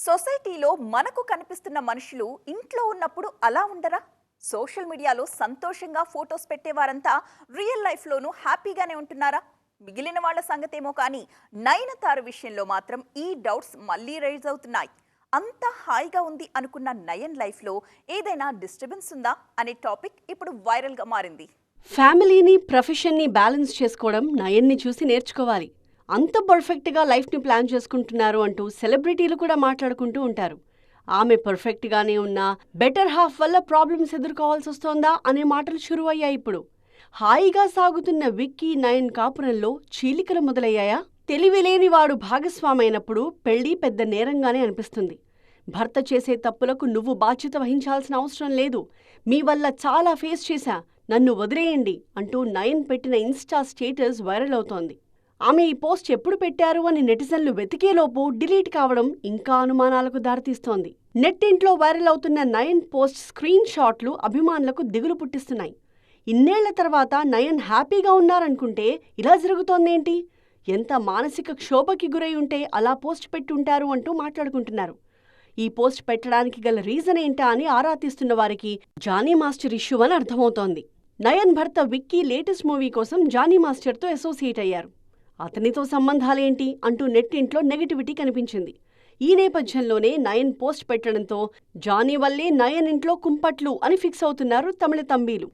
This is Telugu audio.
సొసైటీలో మనకు కనిపిస్తున్న మనుషులు ఇంట్లో ఉన్నప్పుడు అలా ఉండరా? సోషల్ మీడియాలో సంతోషంగా ఫోటోస్ పెట్టేవారంతా రియల్ లైఫ్లోనూ హ్యాపీగానే ఉంటున్నారా? మిగిలిన వాళ్ళ సంగతేమో కానీ నయనతార విషయంలో మాత్రం ఈ డౌట్స్ మళ్ళీ రైజ్ అవుతున్నాయి. అంత హాయిగా ఉంది అనుకున్న నయన్ లైఫ్లో ఏదైనా డిస్టర్బెన్స్ ఉందా అనే టాపిక్ ఇప్పుడు వైరల్గా మారింది. ఫ్యామిలీని ప్రొఫెషన్ని బ్యాలెన్స్ చేసుకోవడం నయన్ని చూసి నేర్చుకోవాలి. అంత పర్ఫెక్ట్గా లైఫ్ని ప్లాన్ చేసుకుంటున్నారు అంటూ సెలబ్రిటీలు కూడా మాట్లాడుకుంటూ ఉంటారు. ఆమె పర్ఫెక్ట్గానే ఉన్నా బెటర్ హాఫ్ వల్ల ప్రాబ్లమ్స్ ఎదుర్కోవాల్సి వస్తోందా అనే మాటలు షురువయ్యాయి. ఇప్పుడు హాయిగా సాగుతున్న విక్కీ నయన్ కాపురంలో చీలికలు మొదలయ్యాయా? తెలివిలేనివాడు భాగస్వామైనప్పుడు పెళ్లి పెద్ద నేరంగానే అనిపిస్తుంది. భర్త చేసే తప్పులకు నువ్వు బాధ్యత వహించాల్సిన అవసరం లేదు, మీ వల్ల చాలా ఫేస్ చేశా, నన్ను వదిలేయండి అంటూ నయన్ పెట్టిన ఇన్స్టా స్టేటస్ వైరల్ అవుతోంది. ఆమె ఈ పోస్ట్ ఎప్పుడు పెట్టారు అని నెటిజన్లు వెతికేలోపు డిలీట్ కావడం ఇంకా అనుమానాలకు దారితీస్తోంది. నెట్టింట్లో వైరల్ అవుతున్న నయన్ పోస్ట్ స్క్రీన్ షాట్లు అభిమానులకు దిగులు పుట్టిస్తున్నాయి. ఇన్నేళ్ల తర్వాత నయన్ హ్యాపీగా ఉన్నారనుకుంటే ఇలా జరుగుతోందేంటి? ఎంత మానసిక క్షోభకి గురై ఉంటే అలా పోస్ట్ పెట్టుంటారు అంటూ మాట్లాడుకుంటున్నారు. ఈ పోస్ట్ పెట్టడానికి గల రీజన్ ఏంటా అని ఆరా తీస్తున్న వారికి జానీ మాస్టర్ ఇష్యూ అని అర్థమవుతోంది. నయన్ భర్త విక్కీ లేటెస్ట్ మూవీ కోసం జానీ మాస్టర్తో అసోసియేట్ అయ్యారు. అతనితో సంబంధాలేంటి అంటూ నెట్టింట్లో నెగటివిటీ కనిపించింది. ఈ నేపథ్యంలోనే నయన్ పోస్ట్ పెట్టడంతో జానీ వల్లే నయన్ ఇంట్లో కుంపట్లు అని ఫిక్స్ అవుతున్నారు తమిళ తంబీలు.